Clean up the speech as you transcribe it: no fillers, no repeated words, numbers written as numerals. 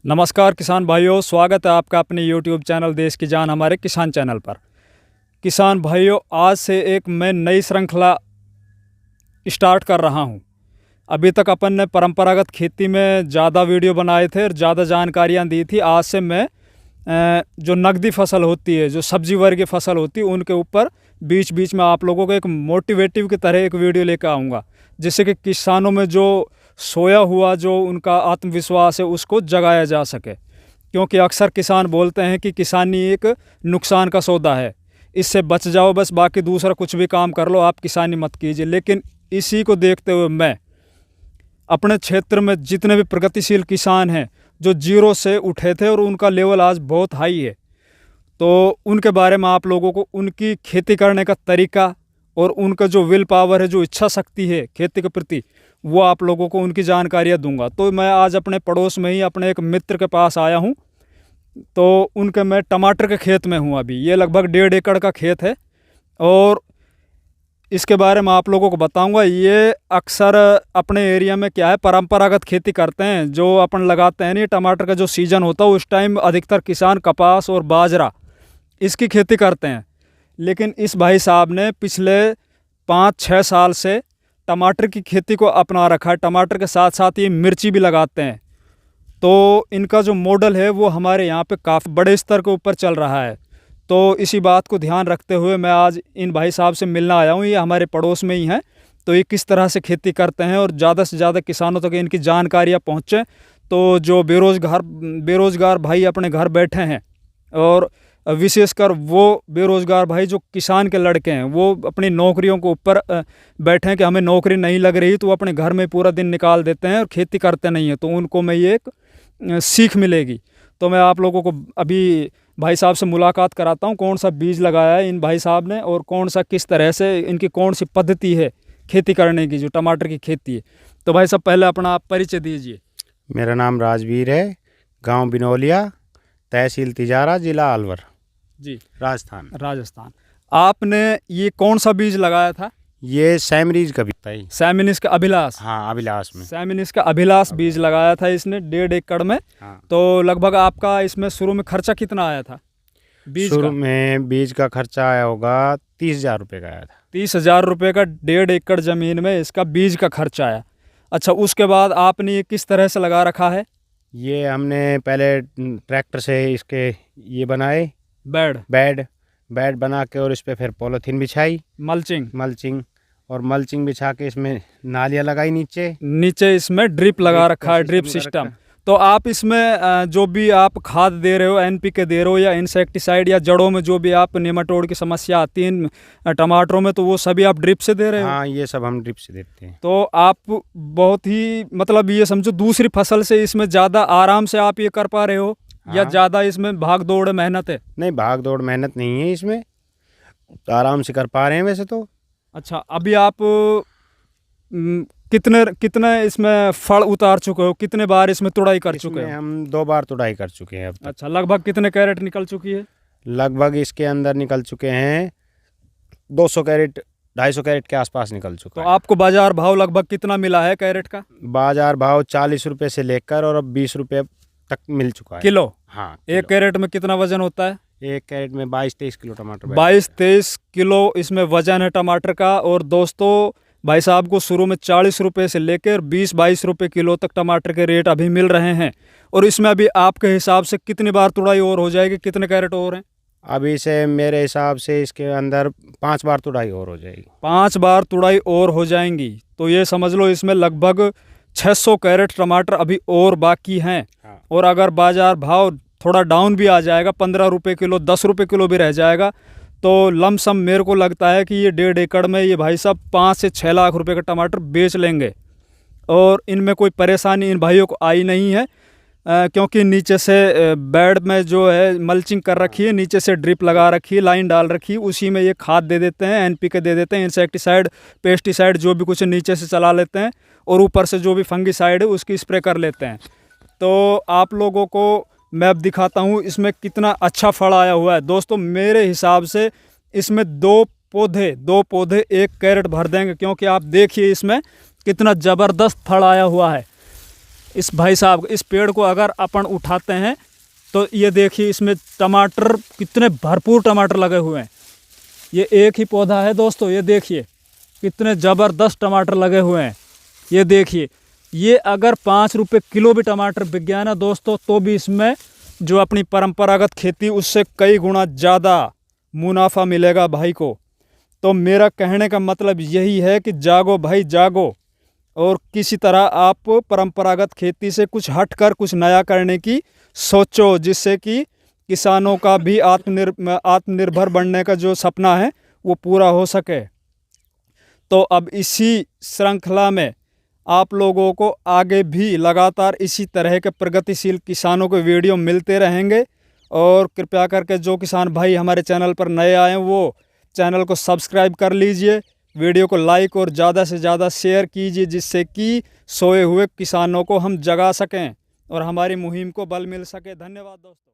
नमस्कार किसान भाइयों, स्वागत है आपका अपने YouTube चैनल देश की जान हमारे किसान चैनल पर। किसान भाइयों, आज से एक मैं नई श्रृंखला स्टार्ट कर रहा हूं। अभी तक अपन ने परंपरागत खेती में ज़्यादा वीडियो बनाए थे और ज़्यादा जानकारियां दी थी। आज से मैं जो नकदी फसल होती है, जो सब्जी वर्ग की फसल होती है, उनके ऊपर बीच बीच में आप लोगों को एक मोटिवेटिव की तरह एक वीडियो लेकर आऊँगा, जिससे कि किसानों में जो सोया हुआ जो उनका आत्मविश्वास है उसको जगाया जा सके। क्योंकि अक्सर किसान बोलते हैं कि किसानी एक नुकसान का सौदा है, इससे बच जाओ बस, बाकी दूसरा कुछ भी काम कर लो, आप किसानी मत कीजिए। लेकिन इसी को देखते हुए मैं अपने क्षेत्र में जितने भी प्रगतिशील किसान हैं जो जीरो से उठे थे और उनका लेवल आज बहुत हाई है, तो उनके बारे में आप लोगों को उनकी खेती करने का तरीका और उनका जो विल पावर है, जो इच्छा शक्ति है खेती के प्रति, वो आप लोगों को उनकी जानकारियाँ दूंगा। तो मैं आज अपने पड़ोस में ही अपने एक मित्र के पास आया हूँ। तो उनके मैं टमाटर के खेत में हूँ अभी। ये लगभग 1.5 एकड़ का खेत है और इसके बारे में आप लोगों को बताऊंगा। ये अक्सर अपने एरिया में क्या है, परंपरागत खेती करते हैं, जो अपन लगाते हैं। नहीं, टमाटर का जो सीज़न होता है उस टाइम अधिकतर किसान कपास और बाजरा इसकी खेती करते हैं। लेकिन इस भाई साहब ने पिछले 5-6 साल से टमाटर की खेती को अपना रखा है। टमाटर के साथ साथ ये मिर्ची भी लगाते हैं। तो इनका जो मॉडल है वो हमारे यहाँ पे काफ़ी बड़े स्तर के ऊपर चल रहा है। तो इसी बात को ध्यान रखते हुए मैं आज इन भाई साहब से मिलना आया हूँ। ये हमारे पड़ोस में ही हैं। तो ये किस तरह से खेती करते हैं और ज़्यादा से ज़्यादा किसानों तक इनकी जानकारियाँ पहुँचें, तो जो बेरोज़गार भाई अपने घर बैठे हैं, और विशेषकर वो बेरोज़गार भाई जो किसान के लड़के हैं, वो अपनी नौकरियों के ऊपर बैठे हैं कि हमें नौकरी नहीं लग रही, तो वो अपने घर में पूरा दिन निकाल देते हैं और खेती करते नहीं हैं। तो उनको मैं ये एक सीख मिलेगी। तो मैं आप लोगों को अभी भाई साहब से मुलाकात कराता हूँ, कौन सा बीज लगाया है इन भाई साहब ने और कौन सा, किस तरह से इनकी कौन सी पद्धति है खेती करने की, जो टमाटर की खेती है। तो भाई साहब, पहले अपना आप परिचय दीजिए। मेरा नाम राजवीर है, गांव बिनौलिया, तहसील तिजारा, जिला अलवर, जी, राजस्थान। आपने ये कौन सा बीज लगाया था? ये सैमरीज का बीज था। सैमिनिस का अभिलाष। हाँ, अभिलाष में सैमिनिस का अभिलाष बीज लगाया था इसने 1.5 एकड़ में। हाँ। तो लगभग आपका इसमें शुरू में खर्चा कितना आया था बीज का? शुरू में बीज का खर्चा आया होगा 30,000 रुपये का आया था। 30,000 रुपये का 1.5 एकड़ ज़मीन में इसका बीज का खर्चा आया। अच्छा, उसके बाद आपने ये किस तरह से लगा रखा है? ये हमने पहले ट्रैक्टर से इसके ये बनाए बेड बना के, और इस पर फिर पॉलीथीन बिछाई, मल्चिंग और मल्चिंग बिछा के इसमें नालियाँ लगाई नीचे इसमें ड्रिप लगा रखा है, ड्रिप सिस्टम। तो आप इसमें जो भी आप खाद दे रहे हो, NPK दे रहे हो या इंसेक्टिसाइड, या जड़ों में जो भी आप नेमाटोड की समस्या आती है टमाटरों में, तो वो सभी आप ड्रिप से दे रहे हो? हाँ, ये सब हम ड्रिप से देते हैं। तो आप बहुत ही, मतलब ये समझो दूसरी फसल से इसमें ज़्यादा आराम से आप ये कर पा रहे हो? हाँ। या ज़्यादा इसमें भाग दौड़ मेहनत है? नहीं, भाग दौड़ मेहनत नहीं है इसमें, तो आराम से कर पा रहे हैं वैसे तो। अच्छा, अभी आप कितने इसमें फल उतार चुके हो? कितने बार इसमें तुड़ाई कर चुके हो? हम 2 बार तुड़ाई कर चुके हैं अब तक। अच्छा, लगभग कितने कैरेट निकल चुकी है? लगभग इसके अंदर निकल चुके हैं 200 कैरेट, 250 कैरेट के आसपास निकल चुका है। है। तो आपको बाजार भाव लगभग कितना मिला है कैरेट का? बाजार भाव 40 रुपये से लेकर और अब 20 रुपये तक मिल चुका है। किलो? हाँ। एक कैरेट में कितना वजन होता है? एक कैरेट में 22-23 किलो टमाटर। 22-23 किलो इसमें वजन है टमाटर का। और दोस्तों, भाई साहब को शुरू में 40 रुपये से लेकर 20-22 रुपये किलो तक टमाटर के रेट अभी मिल रहे हैं। और इसमें अभी आपके हिसाब से कितनी बार तुड़ाई और हो जाएगी? कितने कैरेट और हैं अभी से? मेरे हिसाब से इसके अंदर 5 बार तुड़ाई और हो जाएगी। 5 बार तुड़ाई और हो जाएंगी। तो ये समझ लो इसमें लगभग 600 कैरेट टमाटर अभी और बाकी हैं। हाँ। और अगर बाजार भाव थोड़ा डाउन भी आ जाएगा, 15 रुपये किलो, 10 रुपये किलो भी रह जाएगा, तो लमसम मेरे को लगता है कि ये 1.5 एकड़ में ये भाई साहब 5 से 6 लाख रुपए का टमाटर बेच लेंगे। और इनमें कोई परेशानी इन भाइयों को आई नहीं है, क्योंकि नीचे से बेड में जो है मल्चिंग कर रखी है, नीचे से ड्रिप लगा रखी है, लाइन डाल रखी है, उसी में ये खाद दे देते हैं, NPK दे देते हैं, इंसेक्टिसाइड, पेस्टिसाइड जो भी कुछ नीचे से चला लेते हैं, और ऊपर से जो भी फंगिसाइड है उसकी स्प्रे कर लेते हैं। तो आप लोगों को मैं अब दिखाता हूँ इसमें कितना अच्छा फल आया हुआ है। दोस्तों, मेरे हिसाब से इसमें 2 पौधे 1 कैरेट भर देंगे, क्योंकि आप देखिए इसमें कितना ज़बरदस्त फल आया हुआ है। इस भाई साहब इस पेड़ को अगर अपन उठाते हैं तो ये देखिए इसमें टमाटर कितने भरपूर टमाटर लगे हुए हैं। ये एक ही पौधा है दोस्तों, ये देखिए कितने ज़बरदस्त टमाटर लगे हुए हैं। ये देखिए, ये अगर 5 रुपये किलो भी टमाटर बिक गया ना दोस्तों, तो भी इसमें जो अपनी परंपरागत खेती उससे कई गुना ज़्यादा मुनाफा मिलेगा भाई को। तो मेरा कहने का मतलब यही है कि जागो भाई जागो, और किसी तरह आप परंपरागत खेती से कुछ हटकर कुछ नया करने की सोचो, जिससे कि किसानों का भी आत्मनिर्भर बनने का जो सपना है वो पूरा हो सके। तो अब इसी श्रृंखला में आप लोगों को आगे भी लगातार इसी तरह के प्रगतिशील किसानों के वीडियो मिलते रहेंगे। और कृपया करके जो किसान भाई हमारे चैनल पर नए आए हैं वो चैनल को सब्सक्राइब कर लीजिए, वीडियो को लाइक और ज़्यादा से ज़्यादा शेयर कीजिए, जिससे कि सोए हुए किसानों को हम जगा सकें और हमारी मुहिम को बल मिल सके। धन्यवाद दोस्तों।